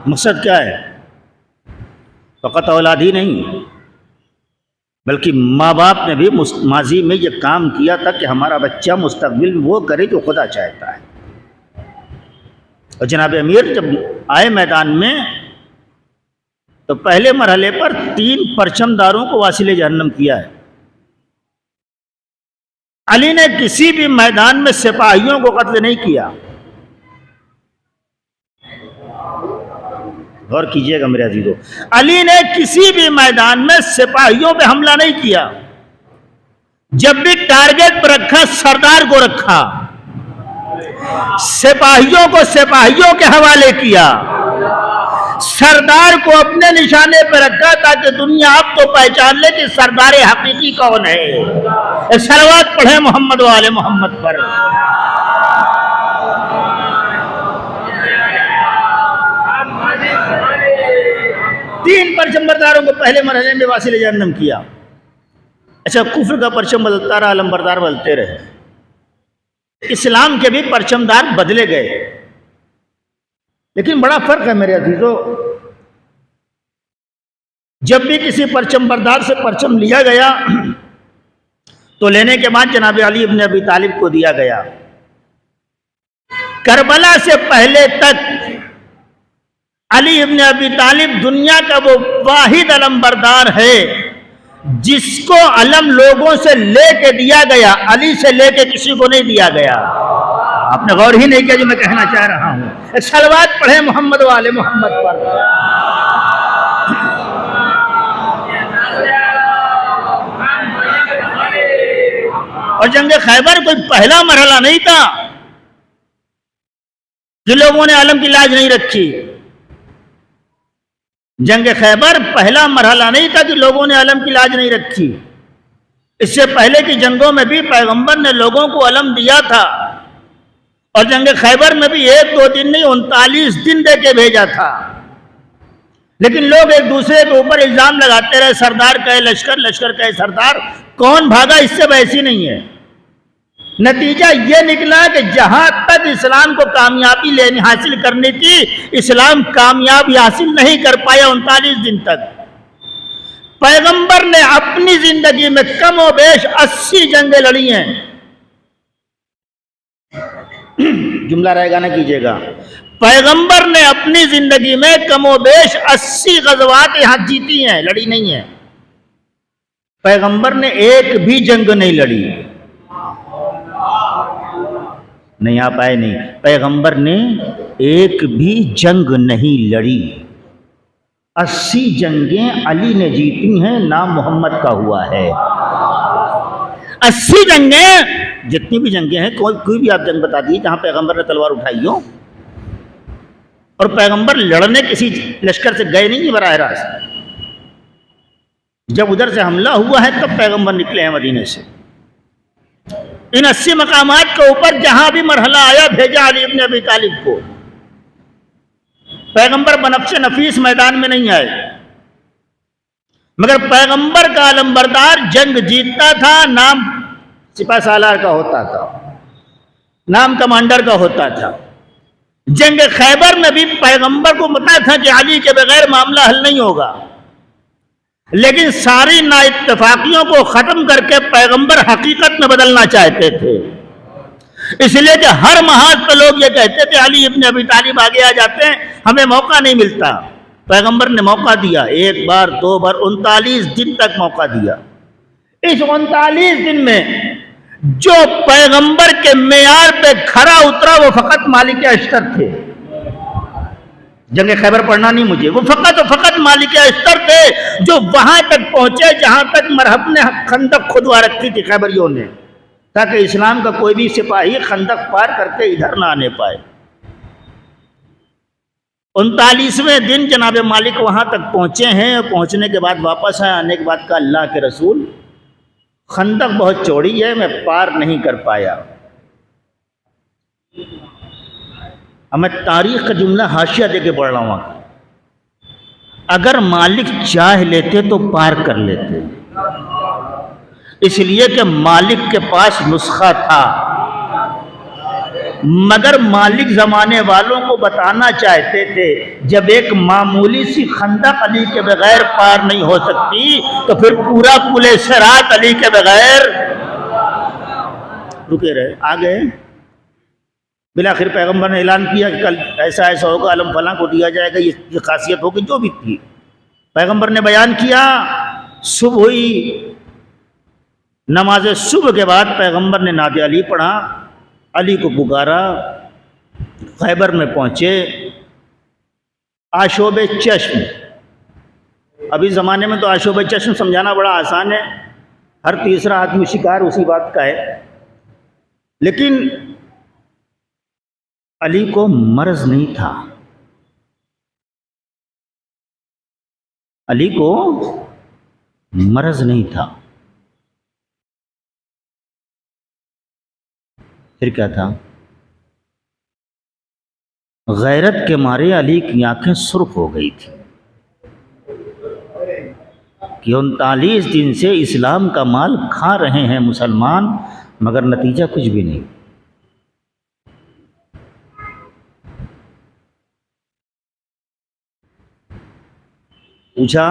मकसद क्या है? फ़कत औलाद ही नहीं, बल्कि माँ बाप ने भी माजी में ये काम किया था कि हमारा बच्चा मुस्तकबिल में वो करे जो खुदा चाहता है। और जनाब अमीर जब आए मैदान में तो पहले मरहले पर 3 परचमदारों को वासिले जहन्नम किया है। अली ने किसी भी मैदान में सिपाहियों को कत्ल नहीं किया। गौर कीजिएगा मेरे अजीजों, अली ने किसी भी मैदान में सिपाहियों पे हमला नहीं किया। जब भी टारगेट पर रखा, सरदार को रखा, सिपाहियों को सिपाहियों के हवाले किया, सरदार को अपने निशाने पर रखा ताकि दुनिया अब तो पहचान ले कि सरदार हकीकी कौन है। सलवात पढ़े मोहम्मद वाले मोहम्मद पर। तीन परचमबरदारों को पहले मरहले में वासिले जहन्नम किया। अच्छा, कुफ्र का परचम बदलता रहा, अलमबरदार बदलते रहे। इस्लाम के भी परचमदार बदले गए, लेकिन बड़ा फर्क है मेरे अजीजों। जब भी किसी परचमबरदार से परचम लिया गया तो लेने के बाद जनाब अली इब्न अबी तालिब को दिया गया। करबला से पहले तक अली इब्न अबी तालिब दुनिया का वो वाहिद अलमबरदार है जिसको अलम लोगों से लेके दिया गया, अली से लेके किसी को नहीं दिया गया। आपने गौर ही नहीं किया जो मैं कहना चाह रहा हूं। सलवात पढ़े मोहम्मद वाले मोहम्मद पर। और जंग खैबर कोई पहला मरहला नहीं था कि लोगों ने अलम की लाज नहीं रखी। जंग खैबर पहला मरहला नहीं था कि लोगों ने अलम की लाज नहीं रखी। इससे पहले की जंगों में भी पैगंबर ने लोगों को अलम दिया था, और जंग खैबर में भी 1-2 दिन नहीं 39 दिन दे के भेजा था। लेकिन लोग एक दूसरे के ऊपर इल्जाम लगाते रहे, सरदार कहे लश्कर, लश्कर कहे सरदार। कौन भागा, इससे बहस ही नहीं है। नतीजा ये निकला कि जहां तक इस्लाम को कामयाबी लेनी हासिल करनी थी, इस्लाम कामयाबी हासिल नहीं कर पाया 39 दिन तक। पैगंबर ने अपनी जिंदगी में कम और बेश 80 जंगें लड़ी हैं। जुमला रहेगा ना कीजिएगा। पैगंबर ने अपनी जिंदगी में कम और बेश 80 गज़वात यहां जीती हैं, लड़ी नहीं है। पैगंबर ने एक भी जंग नहीं लड़ी। नहीं आप आए नहीं, पैगंबर ने एक भी जंग नहीं लड़ी। 80 जंगें अली ने जीती हैं, नाम मोहम्मद का हुआ है। 80 जंगें, जितनी भी जंगें हैं, कोई भी आप जंग बता दीजिए जहां पैगंबर ने तलवार उठाई हो। और पैगंबर लड़ने किसी लश्कर से गए नहीं बराह रास्त। जब उधर से हमला हुआ है तब पैगंबर निकले हैं मदीने से। इन 80 मकामात के ऊपर जहां भी मरहला आया भेजा अली इब्न अबी तालिब को। पैगंबर बनफ्शे नफीस मैदान में नहीं आए, मगर पैगंबर का अलमबरदार जंग जीतता था, नाम सिपा सालार का होता था, नाम कमांडर का होता था। जंग खैबर में भी पैगंबर को पता था कि अली के बगैर मामला हल नहीं होगा, लेकिन सारी नाइत्तफाकियों को खत्म करके पैगंबर हकीकत में बदलना चाहते थे। इसलिए कि हर महाज पे लोग ये कहते थे अली इब्न अबी तालिब आगे आ जाते हैं, हमें मौका नहीं मिलता। पैगंबर ने मौका दिया, 1 बार 2 बार, 39 दिन तक मौका दिया। इस 39 दिन में जो पैगंबर के मेयार पे खरा उतरा वो फकत मालिक अश्तर थे। जंग खैबर पढ़ना नहीं मुझे, वो फकत मालिक अश्तर थे जो वहां तक पहुंचे जहां तक मरहब ने खंदक खुदवा रखी थी खैबरियों ने, ताकि इस्लाम का कोई भी सिपाही खंदक पार करके इधर ना आने पाए। 39वें दिन जनाब मालिक वहां तक पहुंचे हैं। पहुंचने के बाद वापस आए। आने के बाद का अल्लाह के रसूल, खंदक बहुत चौड़ी है, मैं पार नहीं कर पाया। अब मैं तारीख का जुमला हाशिया दे के पढ़ रहा हूं। अगर मालिक चाह लेते तो पार कर लेते, इसलिए कि मालिक के पास नुस्खा था। मगर मालिक जमाने वालों को बताना चाहते थे जब एक मामूली सी खंदक अली के बगैर पार नहीं हो सकती तो फिर पूरा पुले सिरात अली के बगैर। रुके रहे, आ गए। बिलाखिर पैगंबर ने ऐलान किया कि कल ऐसा ऐसा होगा, आलम फलां को दिया जाएगा, ये खासियत होगी, जो भी थी पैगंबर ने बयान किया। सुबह हुई, नमाज सुबह के बाद पैगंबर ने नादे अली पढ़ा, अली को पुकारा, खैबर में पहुंचे। आशोब चश्म, अभी ज़माने में तो आशोब चश्म समझाना बड़ा आसान है, हर तीसरा आदमी शिकार उसी बात का है। लेकिन अली को मर्ज नहीं था, अली को मर्ज नहीं था। फिर क्या था? गैरत के मारे अली की आंखें सुर्ख हो गई थी कि 39 दिन से इस्लाम का माल खा रहे हैं मुसलमान, मगर नतीजा कुछ भी नहीं। पूछा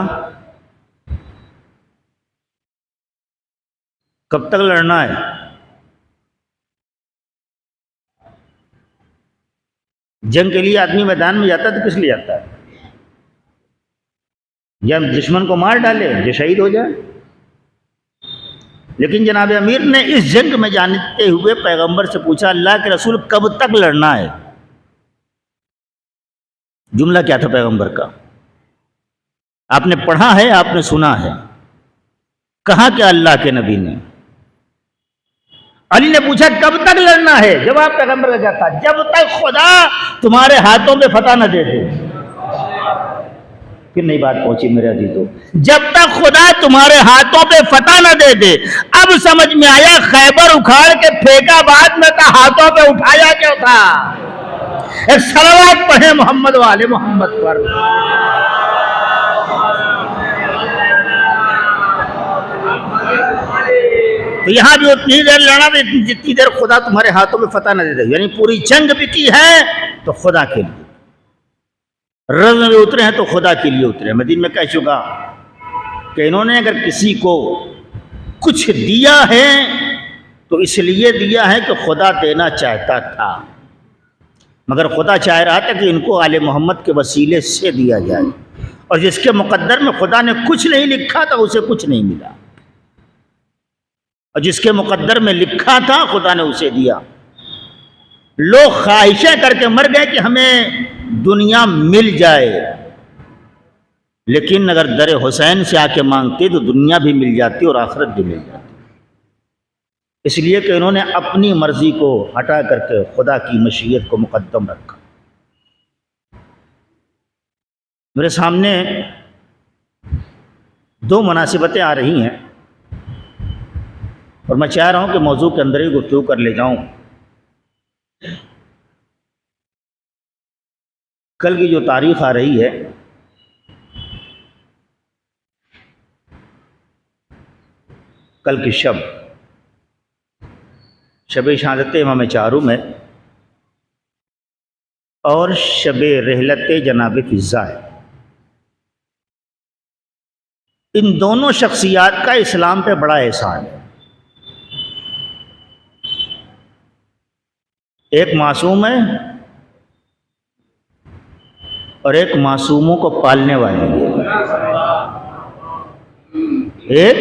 कब तक लड़ना है? जंग के लिए आदमी मैदान में जाता है तो किस लिए जाता है? जब दुश्मन को मार डाले, जो शहीद हो जाए। लेकिन जनाब अमीर ने इस जंग में जानते हुए पैगंबर से पूछा, अल्लाह के रसूल कब तक लड़ना है? जुमला क्या था पैगंबर का? आपने पढ़ा है, आपने सुना है, कहा क्या अल्लाह के नबी ने? अली ने पूछा कब तक लड़ना है? जवाब पैगंबर का क्या था? जब तक खुदा तुम्हारे हाथों में फतह न दे दे। फिर नई बात पहुंची मेरे अजीजों, जब तक खुदा तुम्हारे हाथों पे फतह न दे दे। अब समझ में आया खैबर उखाड़ के फेंका बाद में था, हाथों पे उठाया क्यों था? एक सलावत पढ़े मोहम्मद वाले मोहम्मद पर। तो यहां भी उतनी देर लड़ा जितनी देर खुदा तुम्हारे हाथों में फतह न दे दे। यानी पूरी जंग भी की है तो खुदा के लिए, रज़ में उतरे हैं तो खुदा के लिए उतरे। मैं दिन में कह चुका कि इन्होंने अगर किसी को कुछ दिया है तो इसलिए दिया है कि खुदा देना चाहता था, मगर खुदा चाह रहा था कि इनको आले मोहम्मद के वसीले से दिया जाए, और जिसके मुकद्दर में खुदा ने कुछ नहीं लिखा था उसे कुछ नहीं मिला, और जिसके मुकद्दर में लिखा था खुदा ने उसे दिया। लोग ख्वाहिशें करके मर गए कि हमें दुनिया मिल जाए, लेकिन अगर दर हुसैन से आके मांगते तो दुनिया भी मिल जाती और आखिरत भी मिल जाती। इसलिए कि इन्होंने अपनी मर्जी को हटा करके खुदा की मशीयत को मुकद्दम रखा। मेरे सामने दो मुनासिबतें आ रही हैं और मैं चाह रहा हूं कि मौजू के अंदर ही गुफ्तगू कर ले जाऊं। कल की जो तारीख आ रही है, कल की शब शहादत इमाम चारूम है और शब रहलत जनाब फिज़्ज़ा है। इन दोनों शख्सियात का इस्लाम पे बड़ा एहसान है। एक मासूम है और एक मासूमों को पालने वाली है। एक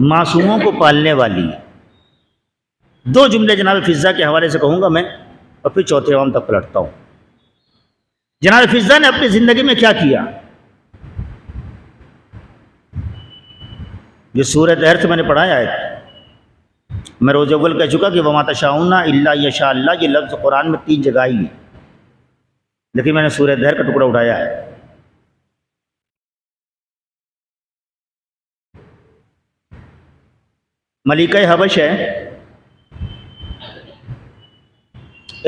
मासूमों को पालने वाली है। दो जुमले जनाब फिज़्ज़ा के हवाले से कहूँगा मैं, और फिर चौथे इमाम तक पलटता हूँ। जनाब फिज़्ज़ा ने अपनी ज़िंदगी में क्या किया? ये सूरह दहर से मैंने पढ़ाया है। मैं रोज़ अव्वल कह चुका कि वमा तशाऊना इल्ला यशा अल्लाह, ये लफ्ज़ कुरान में 3 जगह ही है, लेकिन मैंने सूरह दहर का टुकड़ा उठाया है। मलिका हबश है,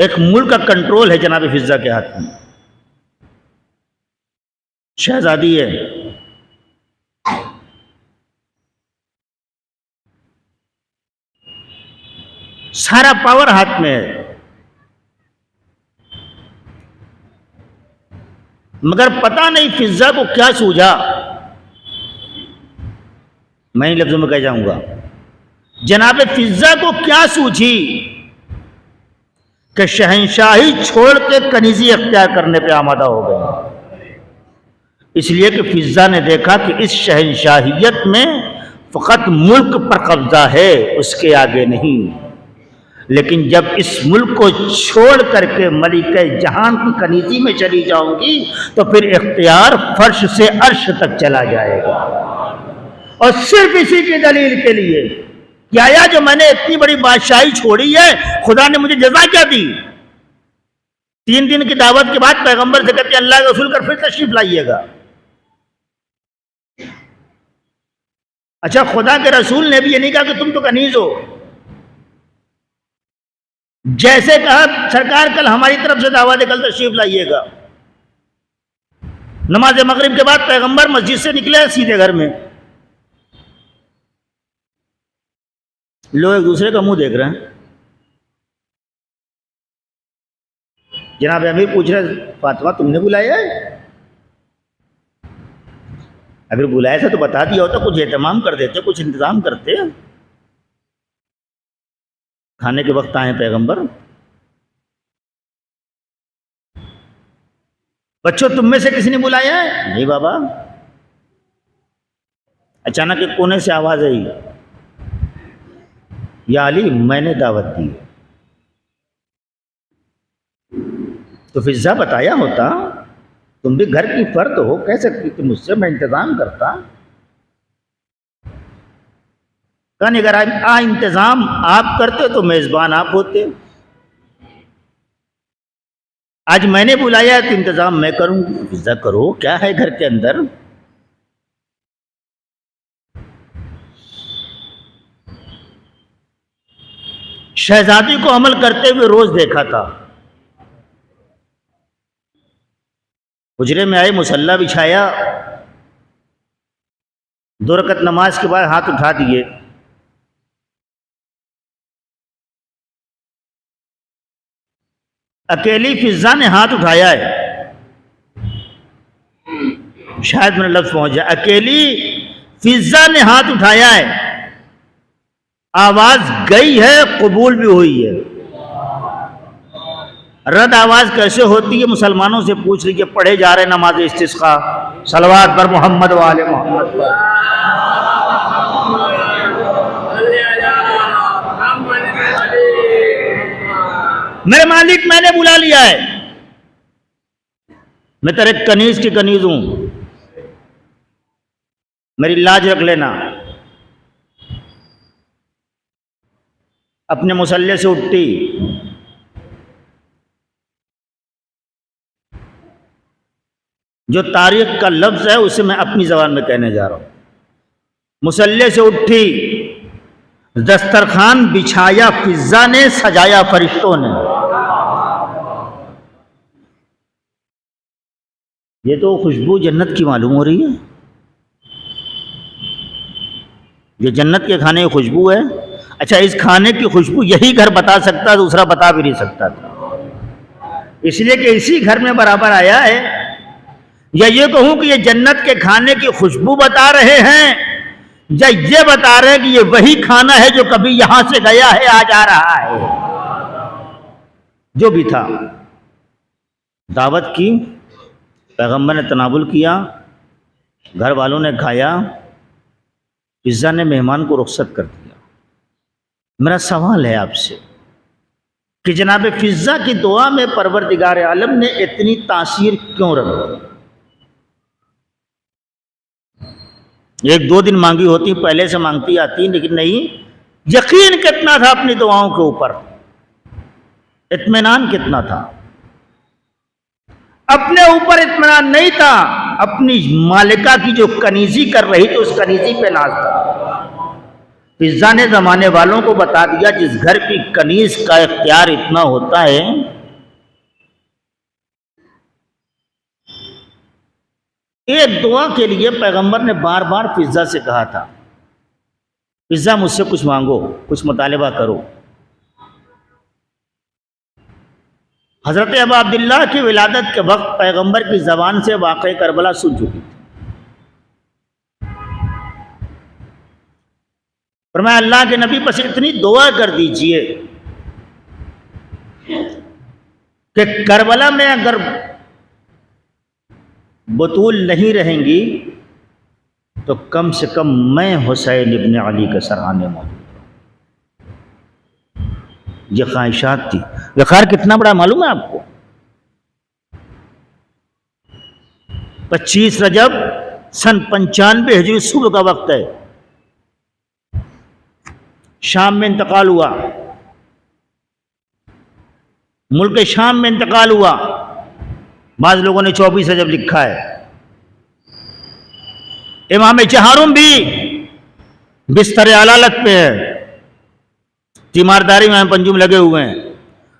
एक मुल्क का कंट्रोल है जनाब फिज़्ज़ा के हाथ में। शहजादी है, सारा पावर हाथ में है। मगर पता नहीं फिजा को क्या सूझा, मैं इन लफ्जों में कह जाऊंगा, जनाब फिजा को क्या सूझी कि शहंशाही छोड़ के कनीजी अख्तियार करने पे आमादा हो गए। इसलिए कि फिजा ने देखा कि इस शहंशाहियत में फ़कत मुल्क पर कब्जा है, उसके आगे नहीं। लेकिन जब इस मुल्क को छोड़ करके मलिक जहान की कनीजी में चली जाऊंगी तो फिर इख्तियार फर्श से अर्श तक चला जाएगा। और सिर्फ इसी की दलील के लिए कि आया जो मैंने इतनी बड़ी बादशाही छोड़ी है, खुदा ने मुझे जज़ा क्या दी। 3 दिन की दावत के बाद पैगंबर से कहते अल्लाह के रसूल कर फिर तशरीफ लाइएगा। अच्छा, खुदा के रसूल ने भी ये नहीं कहा कि तुम तो कनीज हो, जैसे कहा सरकार कल हमारी तरफ से दावत है, कल तशरीफ लाइएगा। नमाज मगरिब के बाद पैगंबर मस्जिद से निकले सीधे घर में, लोग एक दूसरे का मुंह देख रहे हैं। जनाब अमीर पूछ रहे फातिमा तुमने बुलाया है? अगर बुलाया था तो बता दिया होता, कुछ एहतमाम कर देते, कुछ इंतजाम करते। खाने के वक्त आए पैगंबर। बच्चों तुम में से किसी ने बुलाया है? नहीं बाबा। अचानक एक कोने से आवाज आई, या अली मैंने दावत दी। तो फिजा बताया होता, तुम भी घर की फर्द हो, कह सकती थी मुझसे, मैं इंतजाम करता। कहने अगर इंतजाम आप करते तो मेजबान आप होते। आज मैंने बुलाया है तो इंतजाम मैं करूंगी। फिजा करो, क्या है घर के अंदर। शहजादी को अमल करते हुए रोज देखा था। हुजरे में आए, मुसल्ला बिछाया, 2 रकत नमाज के बाद हाथ उठा दिए। अकेली फिजा ने हाथ उठाया है, शायद मेरा लफ्ज पहुंच जाए। अकेली फिजा ने हाथ उठाया है, आवाज गई है, कबूल भी हुई है। रद्द आवाज कैसे होती है मुसलमानों से पूछ लीजिए, पढ़े जा रहे नमाज इस्तिस्का, सलवात पर मोहम्मद वाले मोहम्मद पर। मेरे मालिक मैंने बुला लिया है, मैं तेरे कनीज की कनीज हूं, मेरी लाज रख लेना। अपने मुसल्ले से उठती, जो तारीख का लफ्ज है उसे मैं अपनी जबान में कहने जा रहा हूं। मुसल्ले से उठी, दस्तरखान बिछाया फिजा ने, सजाया फरिश्तों ने। ये तो खुशबू जन्नत की मालूम हो रही है। ये जन्नत के खाने की खुशबू है। अच्छा, इस खाने की खुशबू यही घर बता सकता, दूसरा बता भी नहीं सकता था, इसलिए कि इसी घर में बराबर आया है। या ये कहूं कि ये जन्नत के खाने की खुशबू बता रहे हैं, या ये बता रहे हैं कि ये वही खाना है जो कभी यहां से गया है, आज आ रहा है। जो भी था, दावत की, पैगंबर ने तनावुल किया, घर वालों ने खाया, फिजा ने मेहमान को रुखसत कर दिया। मेरा सवाल है आपसे कि जनाब फिजा की दुआ में परवरदिगार आलम ने इतनी तासीर क्यों रखी? 1-2 दिन मांगी होती, पहले से मांगती आती, लेकिन नहीं। यकीन कितना था अपनी दुआओं के ऊपर, इत्मीनान कितना था। अपने ऊपर इत्मीनान नहीं था, अपनी मालिका की जो कनीजी कर रही थी उस कनीजी पे नाज था। फिजा ने जमाने वालों को बता दिया, जिस घर की कनीज का इख्तियार इतना होता है, एक दुआ के लिए पैगंबर ने बार बार फिजा से कहा था, फिजा मुझसे कुछ मांगो, कुछ मुतालिबा करो। हज़रत अबू अब्दुल्ला की विलादत के वक्त पैगंबर की ज़बान से वाक़या करबला सुन चुकी थी। फरमाया अल्लाह के नबी बस इतनी दुआ कर दीजिए कि करबला में अगर बतूल नहीं रहेंगी तो कम से कम मैं हुसैन इब्न अली के सरहाने मौजूद रहूं। ये ख्वाहिशात थी। ये खैर कितना बड़ा मालूम है आपको? 25 रजब सन 95 हिजरी सुबह का वक्त है। शाम में इंतकाल हुआ, मुल्क शाम में इंतकाल हुआ। बाज़ लोगों ने 24 रजब लिखा है। इमाम चहारुम भी बिस्तर अलालत पे है, तीमारदारी में पंजुम लगे हुए हैं।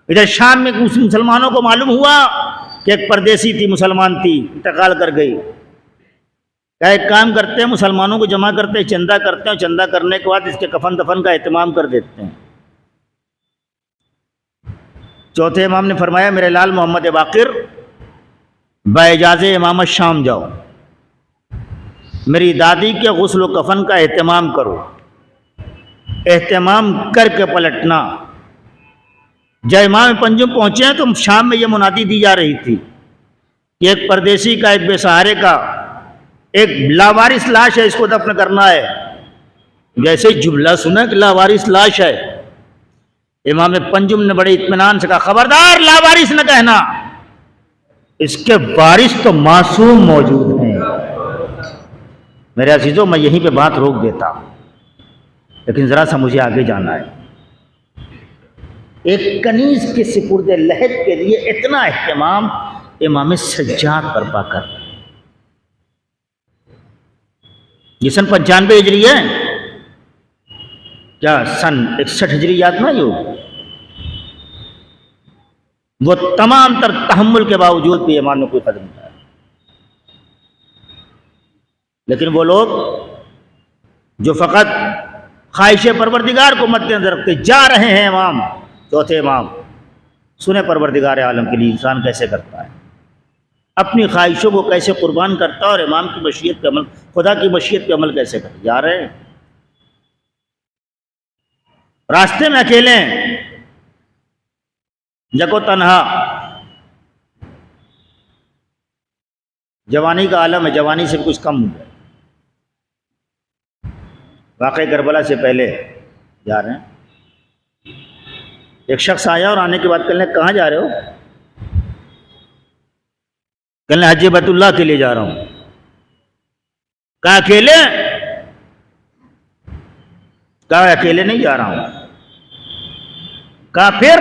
इधर शाम में कुछ मुसलमानों को मालूम हुआ कि एक परदेसी थी, मुसलमान थी, इंतकाल कर गई। क्या एक काम करते हैं, मुसलमानों को जमा करते हैं, चंदा करते हैं, चंदा करने के बाद इसके कफन दफन का एहतमाम कर देते हैं। चौथे इमाम ने फरमाया मेरे लाल मोहम्मद बाकिर बाइजाज़े इमामत शाम जाओ, मेरी दादी के गुस्ल कफन का एहतमाम करो। एहतमाम करके पलटना। जब इमाम पंजुम पहुंचे हैं तो शाम में ये मुनादी दी जा रही थी कि एक परदेसी का, एक बेसहारे का, एक लावारिस लाश है, इसको दफन करना है। जैसे ही जुमला सुना कि लावारिस लाश है, इमाम पंजुम ने बड़े इत्मीनान से कहा खबरदार लावारिस न कहना, इसके वारिस तो मासूम मौजूद हैं। मेरे अजीजों, मैं यहीं पे बात रोक देता, लेकिन ज़रा सा मुझे आगे जाना है। एक कनीज के सिपुर्द लहद के लिए इतना एहतमाम इमाम सज्जाद बर्पा कर। ये सन 95 हिजरी है क्या? सन 61 हिजरी याद ना हो। वो तमाम तर तहम्मुल के बावजूद भी इमाम ने कोई कदम उठाया। लेकिन वो लोग जो फ़कत ख्वाहिश परवरदिगार को मद्देनजर रखते जा रहे हैं। इमाम चौथे इमाम सुने परवरदिगार आलम के लिए इंसान कैसे करता है, अपनी ख्वाहिशों को कैसे कुर्बान करता है और इमाम की मशीयत पे अमल, खुदा की मशीयत पे अमल कैसे करते जा रहे हैं। रास्ते में अकेले जगो तन्हा, जवानी का आलम है, जवानी से कुछ कम हुआ। वाक़ई करबला से पहले जा रहे हैं। एक शख्स आया और आने के बाद कहने कहाँ जा रहे हो? कहने हज बैतुल्लाह के लिए जा रहा हूं। कहा अकेले? कहा अकेले नहीं जा रहा हूं। कहा फिर?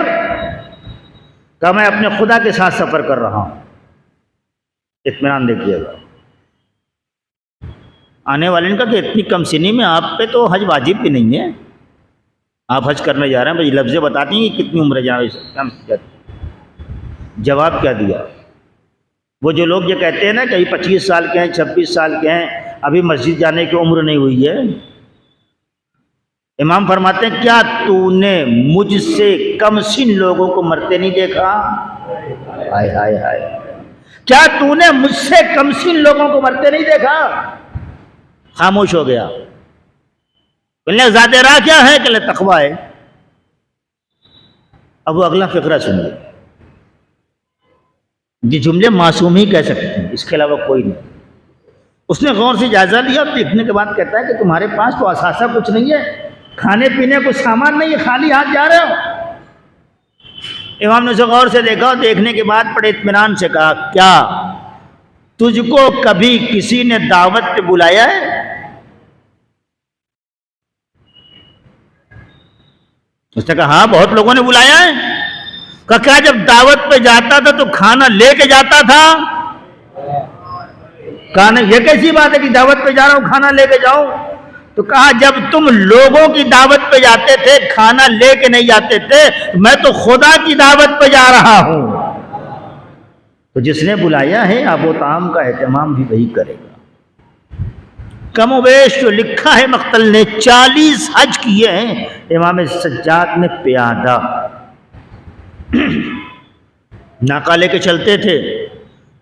कहा मैं अपने खुदा के साथ सफर कर रहा हूं। इत्मीनान देखिएगा। आने वाले ने कहा कि इतनी कम सिनी में आप पे तो हज वाजिब भी नहीं है, आप हज करने जा रहे हैं, भाई लफ्ज़ बताती हैं कि कितनी उम्र जा रही है। जवाब क्या दिया? वो जो लोग ये कहते हैं ना कहीं 25 साल के हैं, 26 साल के हैं, अभी मस्जिद जाने की उम्र नहीं हुई है। इमाम फरमाते हैं क्या तूने मुझसे कमसिन लोगों को मरते नहीं देखा? हाय हाय हाय, क्या तूने मुझसे कमसिन लोगों को मरते नहीं देखा? खामोश हो गया। बोले ज़ाते राह क्या है? कहले तकवा है। अब वो अगला फिक्रा सुनिए। ये जुमले मासूम ही कह सकते हैं, इसके अलावा कोई नहीं। उसने गौर से जायजा लिया, देखने के बाद कहता है कि तुम्हारे पास तो असासा कुछ नहीं है, खाने पीने को सामान नहीं है, खाली हाथ जा रहे हो। इमाम ने उसे गौर से देखा और देखने के बाद बड़े इत्मीनान से कहा क्या तुझको कभी किसी ने दावत पे बुलाया है? उसने कहा हाँ बहुत लोगों ने बुलाया है। कहा क्या जब दावत पे जाता था तो खाना लेके जाता था? कहा नहीं, ये कैसी बात है कि दावत पे जा रहा हूं खाना लेके जाऊं? तो कहा जब तुम लोगों की दावत पे जाते थे खाना लेके नहीं जाते थे, मैं तो खुदा की दावत पे जा रहा हूं। तो जिसने बुलाया है आबो ताम का एहतमाम भी वही करेगा। कमोबेश जो लिखा है मख्तल ने 40 हज किए हैं इमाम सज्जाद ने प्यादा। नाका लेके चलते थे,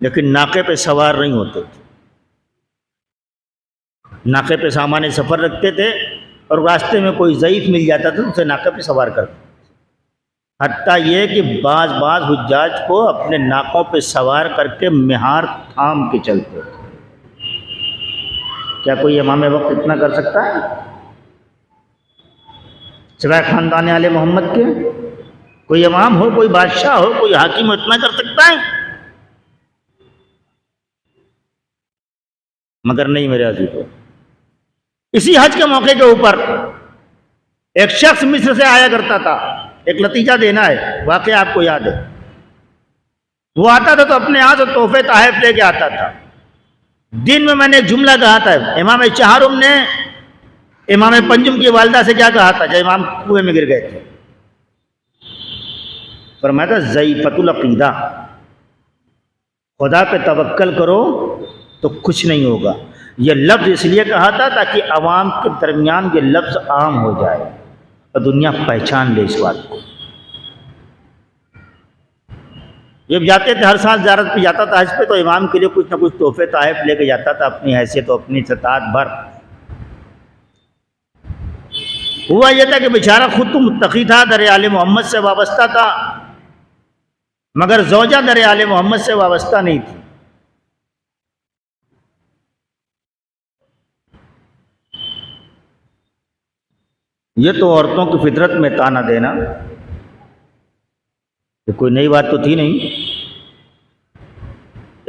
लेकिन नाके पे सवार नहीं होते थे। नाके पे सामान्य सफ़र रखते थे और रास्ते में कोई ज़ईफ़ मिल जाता था तो उसे नाके पे सवार करते। हत्ता ये कि बाज़ हुज्जाज को अपने नाकों पे सवार करके मिहार थाम के चलते थे। क्या कोई इमाम वक्त इतना कर सकता है सिवाय ख़ानदान आले मोहम्मद के? कोई इमाम हो, कोई बादशाह हो, कोई हाकिम हो, इतना कर सकता है? मगर नहीं मेरे अज़ीज़ों, इसी हज के मौके के ऊपर एक शख्स मिस्र से आया करता था। एक लतीजा देना है, वाकई आपको याद है। वो आता था तो अपने यहाँ से तोहफे तहफ लेके आता था। दिन में मैंने एक जुमला कहा था, इमाम चहारुम ने इमाम पंजुम की वालिदा से क्या कहा था जब इमाम कुएं में गिर गए थे? फरमाया था ज़ईफ़तुल अक़ीदा, खुदा पे तवक्कल करो तो कुछ नहीं होगा। ये लफ्ज़ इसलिए कहा था ताकि आवाम के दरमियान ये लफ्ज़ आम हो जाए और दुनिया पहचान ले इस बात को। जब जाते थे हर साल ज़ियारत पे जाता था हज पे, तो इमाम के लिए कुछ ना कुछ तोहफे तहफ लेके जाता था अपनी हैसियत और अपनी सतात भर। हुआ यह था कि बेचारा खुद तो मुत्तकी था, दर आले मोहम्मद से वाबस्ता था, मगर ज़ौजा दर आले मोहम्मद से वाबस्ता नहीं थी। ये तो औरतों की फितरत में ताना देना, ये कोई नई बात तो थी नहीं।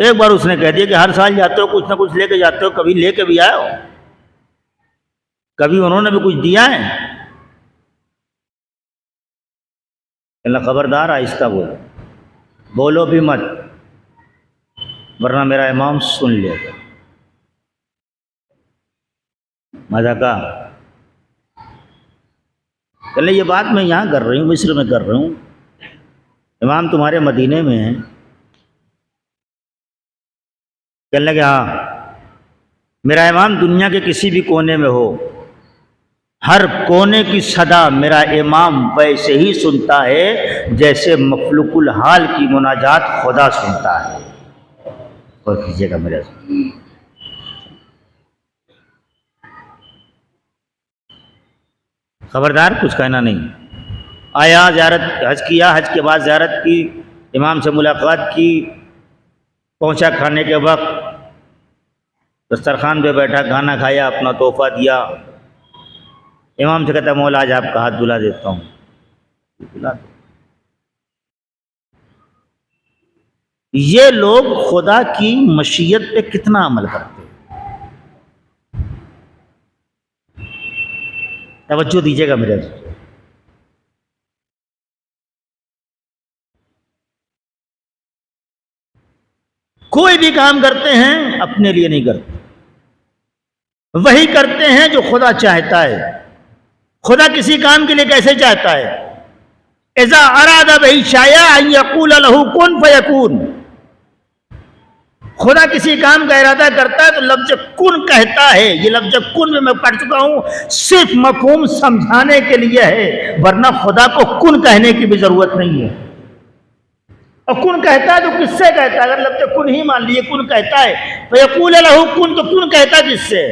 एक बार उसने कह दिया कि हर साल जाते हो कुछ ना कुछ लेके जाते हो, कभी लेके भी आए हो? कभी उन्होंने भी कुछ दिया है? अल्लाह खबरदार, आहिस्ता बोलो, बोलो भी मत वरना मेरा इमाम सुन लेगा। मजा का चले, ये बात मैं यहाँ कर रही हूँ, मिस्र में कर रहा हूँ, इमाम तुम्हारे मदीने में है। कहने लगे हाँ, मेरा इमाम दुनिया के किसी भी कोने में हो, हर कोने की सदा मेरा इमाम वैसे ही सुनता है जैसे मखलूकुल हाल की मुनाजात खुदा सुनता है। और कीजिएगा मेरे खबरदार, कुछ कहना नहीं। आया, ज़ियारत हज किया, हज के बाद ज़ियारत की, इमाम से मुलाकात की, पहुंचा खाने के वक्त दस्तरखान पे बैठा, खाना खाया, अपना तोहफा दिया। इमाम से कहता मौला आज आपका हाथ धुला देता हूँ। धुला दो। ये लोग खुदा की मशीयत पे कितना अमल करते हैं, तवज्जो दीजिएगा मेरे। कोई भी काम करते हैं अपने लिए नहीं करते, वही करते हैं जो खुदा चाहता है। खुदा किसी काम के लिए कैसे चाहता है? इज़ा अरादा बिही शाया अन यक़ूल लहू कुन फयकून। खुदा किसी काम का इरादा करता है तो लफ्ज़ कुन कहता है। ये लफ्ज़ कुन में मैं पढ़ चुका हूं, सिर्फ मफ़हूम समझाने के लिए है, वरना खुदा को कुन कहने की भी जरूरत नहीं है। और कुन कहता है तो किससे कहता है? अगर लफ्ज़ कुन ही मान लिए कुन कहता है तो यक़ूल लहू कुन, तो कुन कहता है किससे?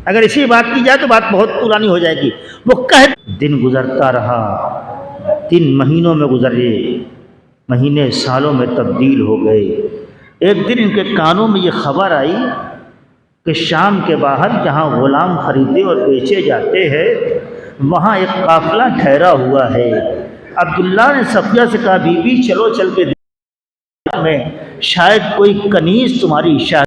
अगर इसी बात की जाए तो बात बहुत पुरानी हो जाएगी। वो कह, दिन गुजरता रहा, दिन महीनों में गुजरे, महीने सालों में तब्दील हो गए। एक दिन इनके कानों में ये खबर आई कि शाम के बाहर जहाँ गुलाम खरीदे और बेचे जाते हैं वहाँ एक काफिला ठहरा हुआ है। अब्दुल्ला ने सफिया से कहा, बीबी चलो चल के में शायद कोई कनीज तुम्हारी इशारा।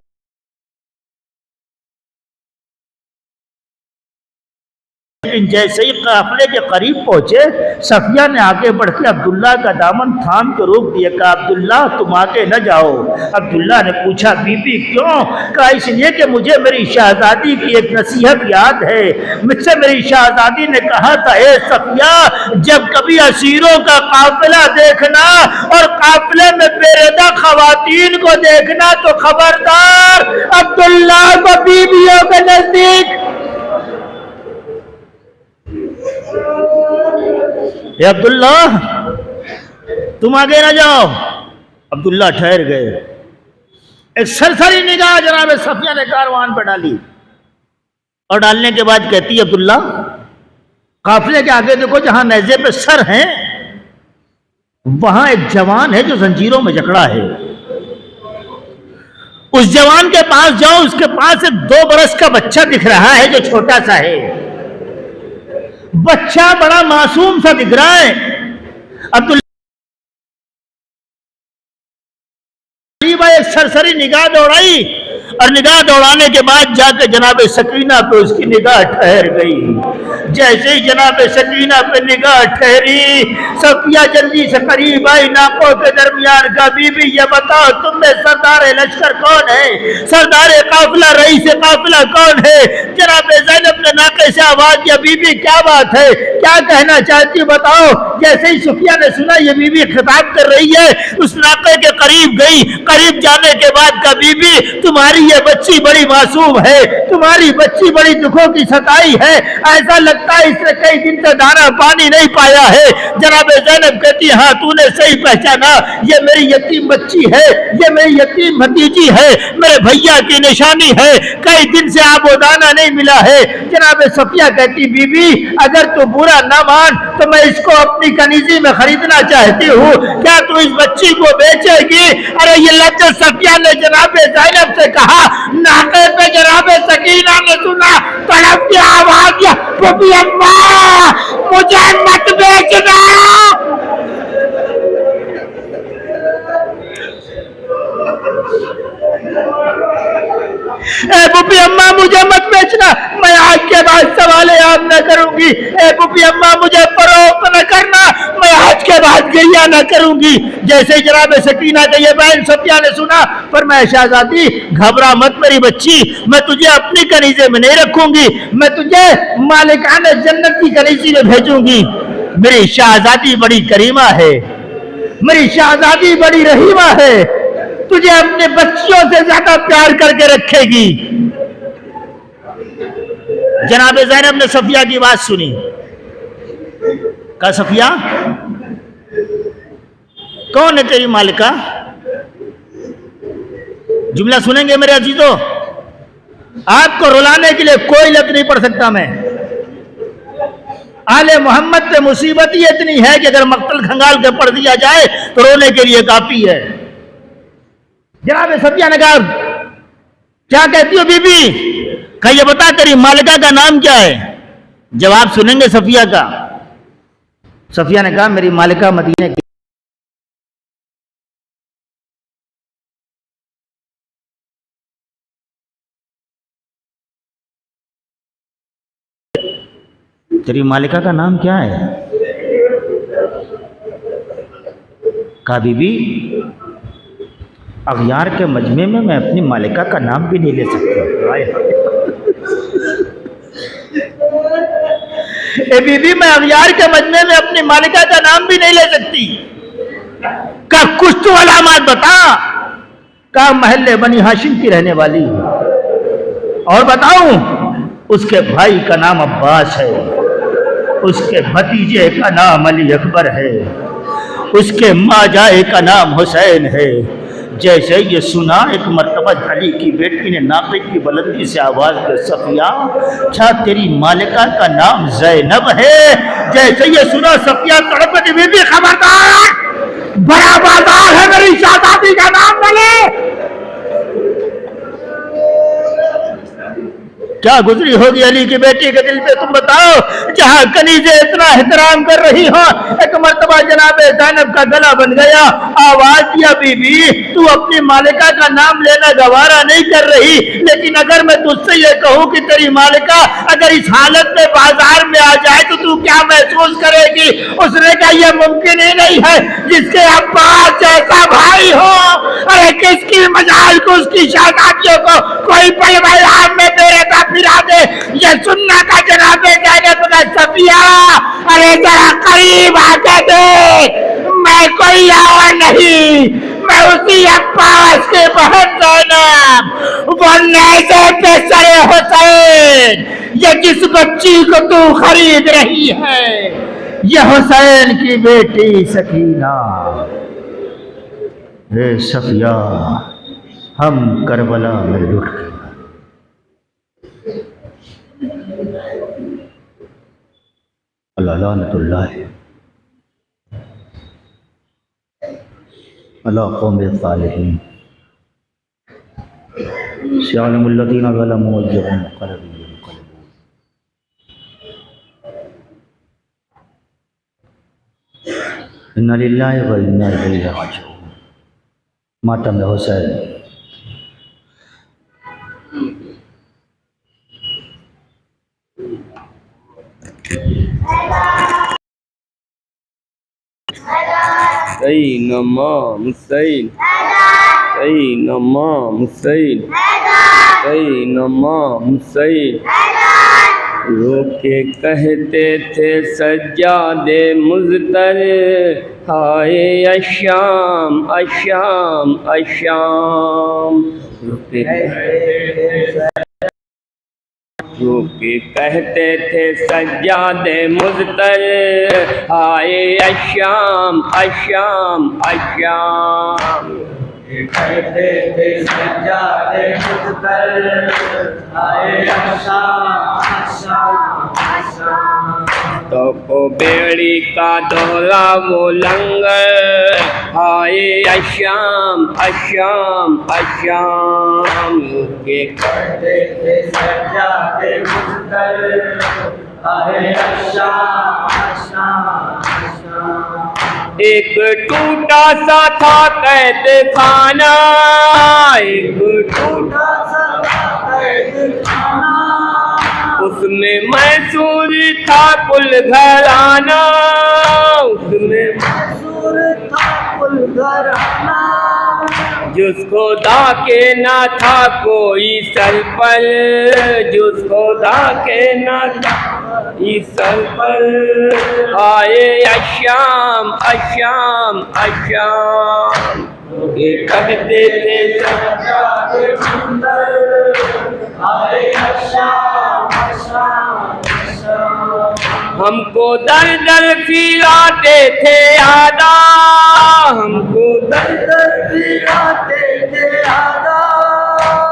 लेकिन जैसे ही काफिले के करीब पहुंचे, सफिया ने आगे बढ़ के अब्दुल्ला का दामन थाम के रोक दिया। कहा, अब्दुल्ला तुम आगे न जाओ। अब्दुल्ला ने पूछा, बीबी क्यों? कहा, इसलिए कि मुझे मेरी शहजादी की एक नसीहत याद है। मुझसे मेरी शहजादी ने कहा था, ए सफिया, जब कभी असीरों का काफिला देखना और काफिले में बेरदा खवातीन को देखना तो खबरदार अब्दुल्ला को बीबियों के नजदीक। अब्दुल्ला तुम आगे ना जाओ। अब्दुल्ला ठहर गए। एक सरसरी निगाह जनाब सफिया ने कारवान पर डाली और डालने के बाद कहती है, अब्दुल्ला काफिले के आगे देखो, जहां नेज़े पे सर है वहां एक जवान है जो जंजीरों में जकड़ा है। उस जवान के पास जाओ, उसके पास एक 2 बरस का बच्चा दिख रहा है जो छोटा सा है। बच्चा बड़ा मासूम सा दिख रहा है। अब्दुल्ला एक सरसरी निगाह दौड़ाई और निगाह दौड़ाने के बाद जाकर जनाब सकीना पे उसकी निगाह ठहर गई। जैसे ही जनाब सकीना पे निगाह ठहरी, सफिया जल्दी से करीब आई, नाकों के दरमियान का, बीबी ये बताओ तुम में सरदार लश्कर कौन है, सरदार काफिला, रईस काफिला कौन है? जनाब ज़ैनब ने नाके से आवाज दिया, बीबी क्या बात है, क्या कहना चाहती बताओ। जैसे ही सफिया ने सुना ये बीबी खिताब कर रही है, उस नाके के करीब गई। करीब जाने के बाद का, बीबी तुम्हारी ये बच्ची बड़ी मासूम है, तुम्हारी बच्ची बड़ी दुखों की सताई है, ऐसा लगता है इसने कई दिन से दाना पानी नहीं पाया है। जनाब ज़ैनब कहती हाँ तूने सही पहचाना, ये मेरी यतीम बच्ची है, ये मेरी यतीम भतीजी है, मेरे भैया की निशानी है, कई दिन से आपको दाना नहीं मिला है। जनाब सफिया कहती बीबी अगर तू बुरा ना मान तो मैं इसको अपनी कनीजी में खरीदना चाहती हूँ, क्या तू इस बच्ची को बेचेगी? अरे ये लज्जत सफिया ने जनाब ज़ैनब से कहा। नाके पे जनाब सकीना ने सुना, तड़प की आवाज, पुपी अम्मा मुझे मत बेचना। ए पुपी अम्मा मुझे मत बेचना, मैं आज के बाद सवाल याद न करूंगी। ए पुपी अम्मा मुझे फरोख्त न करना, मैं आज के बाद गिरिया न करूंगी। जैसे जनाब सकीना का ये बहन सफिया ने सुना, पर मैं शहजादी घबरा मत मेरी बच्ची, मैं तुझे अपनी कनीजे में नहीं रखूंगी, मैं तुझे मालिकाने जन्नत की कनीजी में भेजूंगी। मेरी शहजादी बड़ी करीमा है, मेरी शहजादी बड़ी रहीमा है, तुझे अपने बच्चियों से ज्यादा प्यार करके रखेगी। जनाब ज़ैनब ने सफिया की बात सुनी। कहा सफिया कौन है तेरी मालिका? जुमला सुनेंगे मेरे अजीजों, आपको रुलाने के लिए कोई लत नहीं पड़ सकता। मैं आले मोहम्मद पे मुसीबत ही इतनी है कि अगर मक्तल खंगाल के पढ़ दिया जाए तो रोने के लिए काफी है। जनाब सफिया ने कहा क्या कहती हो बीबी? कहा ये बता तेरी मालिका का नाम क्या है? जवाब सुनेंगे सफिया का। सफिया ने कहा मेरी मालिका मदीने की। तेरी मालिका का नाम क्या है? कहा बीबी अगयार के मजमे में मैं अपनी मालिका का नाम भी नहीं ले सकती। ए बीबी मैं अगयार के मजमे में अपनी मालिका का नाम भी नहीं ले सकती। का कुछ तो अलामत बता। का महल्ले बनी हाशिम की रहने वाली। और बताऊं उसके भाई का नाम अब्बास है, उसके भतीजे का नाम अली अकबर है, उसके माजाए का नाम हुसैन है। जैसे ये सुना एक मर्तबा अली की बेटी ने नाक़िब की बुलंदी से आवाज कर सफिया क्या तेरी मालिका का नाम ज़ैनब है? जैसे ये सुना सफिया तड़पती बीबी खबरदार, बड़ा बाजार है मेरी शहजादी का नाम बोले। क्या गुजरी होगी अली की बेटी के दिल पे तुम बताओ, जहां कनीजे इतना एहतराम कर रही हो। एक मर्तबा जनाब ज़ैनब का गला बन गया, आवाज दिया बीबी तू अपनी मालिका का नाम लेना गवारा नहीं कर रही, लेकिन अगर मैं तुझसे ये कहूँ कि तेरी मालिका अगर इस हालत में बाजार में आ जाए तो तू क्या महसूस करेगी? उसने कहा यह मुमकिन ही नहीं है, जिसके अब्बास जैसा भाई हो। अरे किसकी मजाल को उसकी शहजादियों को कोई पल मैदान में मेरे का फिरा दे, ये सुनना का जनाब ज़ैनब का सफिया अरे जरा करीब आके दे, मैं कोई और नहीं, मैं उसी अब्बास के बहन ज़ैनब, वो नेज़े पे सरे हुसैन, ये जिस बच्ची को तू खरीद रही है, ये हुसैन की बेटी सकीना, रे सफिया हम करबला में लुट गए। अल्लाह लानतुल्लाह अला कौम सालिहीन सयअलमुल लज़ीना ज़लमू अय्युहुम मुनक़लिबुन यन्क़लिबून। इन्ना लिल्लाहि व इन्ना इलैहि राजिऊन। मातम Hussain. Sayyidina Imam Hussain, Sayyidina Imam Hussain, Sayyidina Imam Hussain। रोके कहते थे सज्जादे मुज़तर, हाय अश्शाम अश्शाम अश्शाम। रोके कहते थे सज्जादे मुज़तर, हाय अश्शाम अश्शाम अश्शाम। कहते थे सज्जादे मुज़तर, हाय अश्शाम अश्शाम अश्शाम। तो बेड़ी का दोहरा वो लंगर, हाय अश्शाम अश्शाम अश्शाम। के कहते थे सज्जादे मुज़तर, हाय अश्शाम अश्शाम अश्शाम। एक टूटा सा था कैद खाना, एक टूटा सा था कैद खाना। उसमें मैसूर था कुल घराना, उसमें मैसूर था कुल घराना। जिसको दाके न था कोई सर पर, जिसको दाके न था कोई सर पर, आए अश्शाम अश्शाम अश्शाम। ये कहते थे सज्जादे मुज़तर, आए अश्शाम अश्शाम अश्शाम। हमको दर दर फिराते थे आदा, हमको दर दर फिराते थे आदा।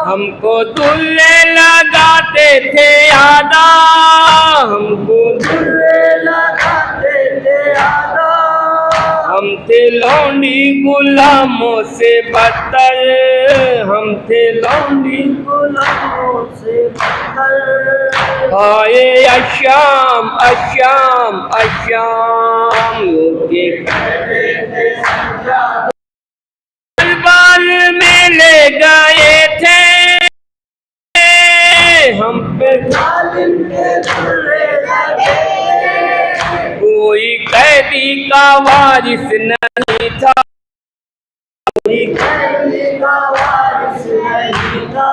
हमको दुल्ले लगाते थे आदा, हमको दुल्ले लगाते थे आदा। हम थे लौंडी गुलामों से बदतर, हम थे लौंडी गुलामों से बदतर। हाय अश्शाम अश्शाम अश्शाम। ये कहते थे सज्जादे दरबार में ले गए थे, हम पे जालिम के बुरे लगे। कोई कैदी का वारिस नहीं था, कोई कैदी का वारिस नहीं था।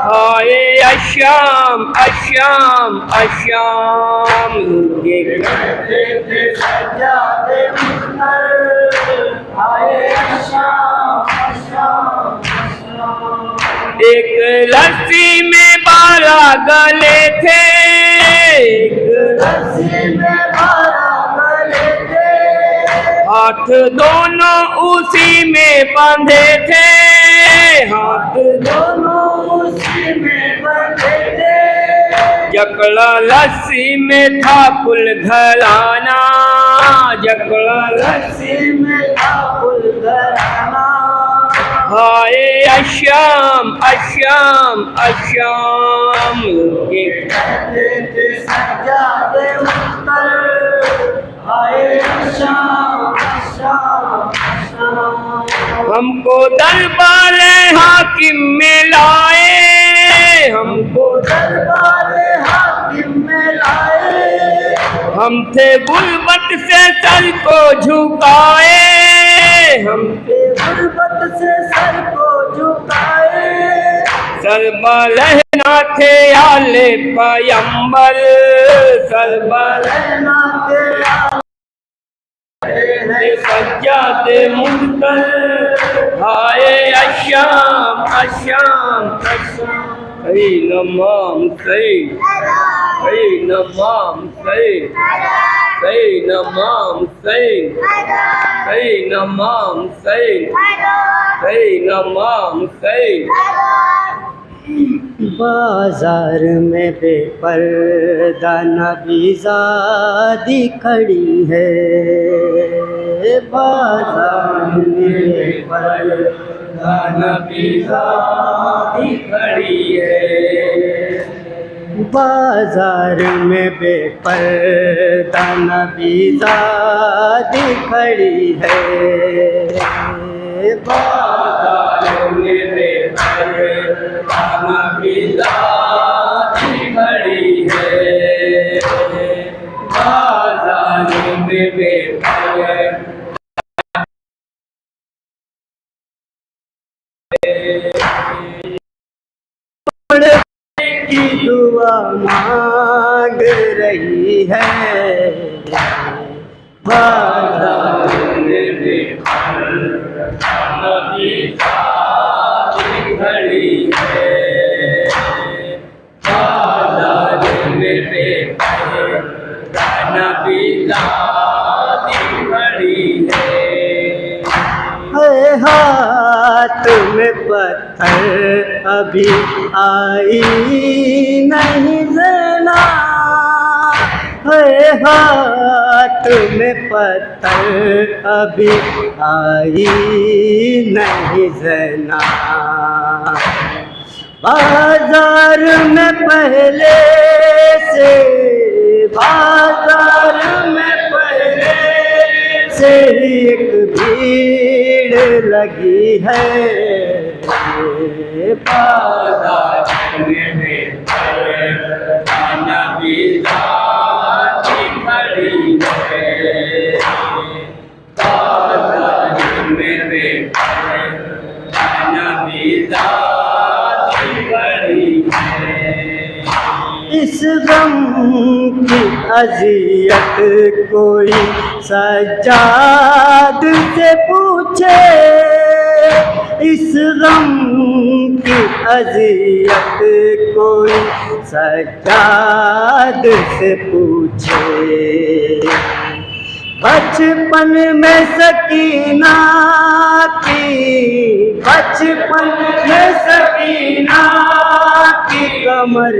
हाय अश्शाम अश्शाम अश्शाम। ये कहते थे सज्जादे मुज़तर, हाय अश्शाम अश्शाम अश्शाम। एक रस्सी में 12 गले थे, एक रस्सी में 12 गले थे। हाथ दोनों उसी में बंधे थे, हाथ दोनों उसी में बंधे थे। जकड़ा रस्सी में था कुल घराना, जकड़ा रस्सी में था कुल घराना। हाय अश्शाम अश्शाम अश्शाम। ये कहते थे सज्जादे मुज़तर, हाय अश्शाम अश्शाम अश्शाम। हमको दरबार हाकिम में लाए, हमको दरबार हाकिम में लाए। हम थे गुर्बत से सर को झुकाए, हम थे गुर्बत से सर को झुकाए। सरबलहना थे आले पैगंबर, सरबलहना थे आले सज्जादे मुज़तर, हाय अश्शाम अश्शाम अश्शाम। Hey Namam Say. Hey Namam Say. Hey Namam Say. Hey Namam Say. Hey Namam Say. बाजार में बेपर्दा नबीज़ादी खड़ी है, बाजार में बेपर्दा नबीज़ादी खड़ी है, बाजार में बेपर्दा नबीज़ादी खड़ी है, बाजार में बेपर्दा नबीज़ादी खड़ी है, बाजार में बेपर्दा की दुआ मांग रही है, बाजार में बेपर्दा नबीज़ादी खड़ी है, बाजार में बेपर्दा नबीज़ादी खड़ी है, हाथ में पत्थर अभी आई नहीं ज़ना, है हाथ में पत्थर अभी आई नहीं ज़ना, बाजार में पहले से, बाजार में पहले से एक भीड़ लगी है, बाजार में बेपर्दा नबीज़ादी खड़ी है, बाजार में बेपर्दा नबीज़ादी खड़ी है, इस गम की अज़ियत कोई सज्जाद से पूछे, इस गम की अज़ियत कोई सज्जाद से पूछे, बचपन में सकीना की, बचपन में सकीना की कमर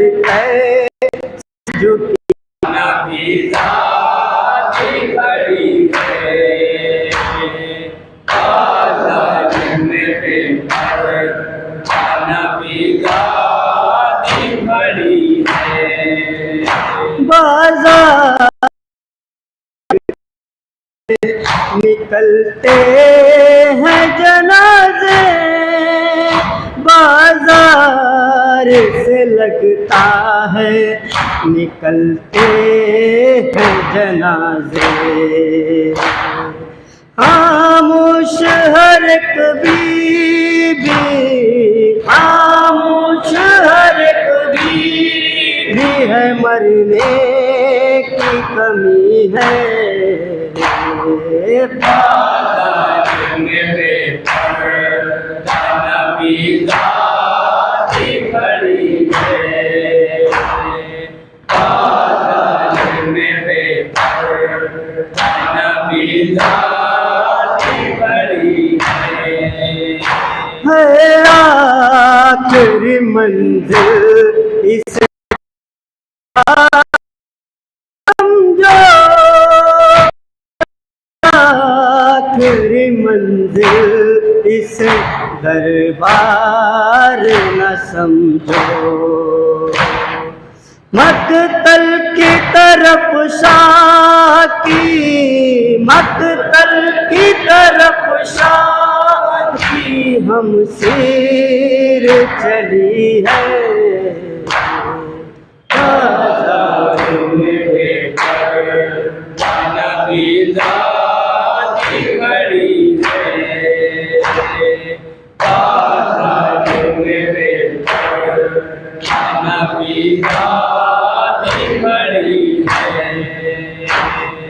झुकी, नबीज़ादी खड़ी है, बाजार में बेपर्दा नबीज़ादी खड़ी है, बाजार निकलते हैं जनाजे, बाजार से लगता है निकलते हैं जनाजे, खामोश हर एक बीबी, खामोश हर एक बीबी है, मरने की कमी है, बाजार में बेपर्दा नबीज़ादी खड़ी है, बाजार में बेपर्दा नबीज़ादी खड़ी है, आखिरी मंजिल इस समझो, आखिरी मंजिल इस दरबार न समझो, मकतल की तरफ शाकी, मकतल की तरफ शाकी हम सिर चली है, बाजार में बेपर्दा नबीज़ादी खड़ी है, बाजार में बेपर्दा नबीज़ादी खड़ी है,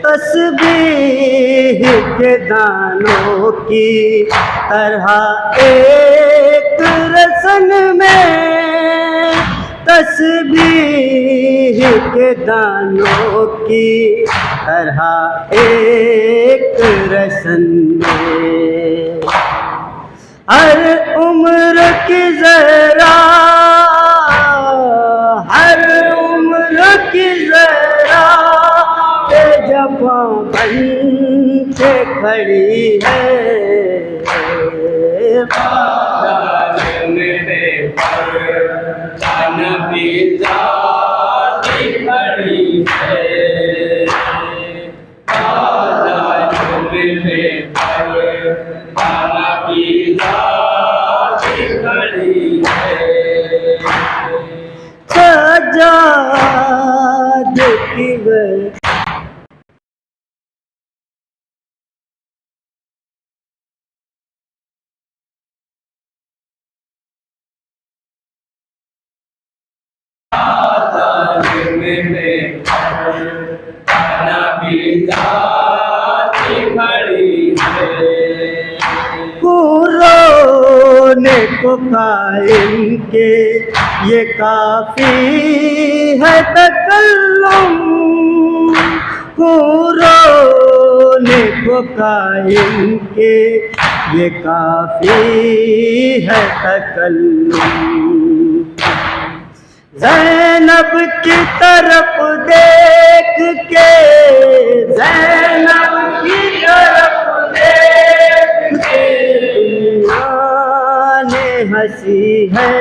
तस्बीह के दानों की तरह एक रसन में तस्बीह के दानों की तरह एक रसन में हर उम्र की जरा हर उम्र की जरा जब बन के खड़ी है सजाद की रोने को कायम के ये काफी है तकल्लुम रोने को कायम के ये काफी है तकल्लुम ज़ैनब की तरफ देख के ज़ैनब की तरफ देख के दुनिया ने हंसी है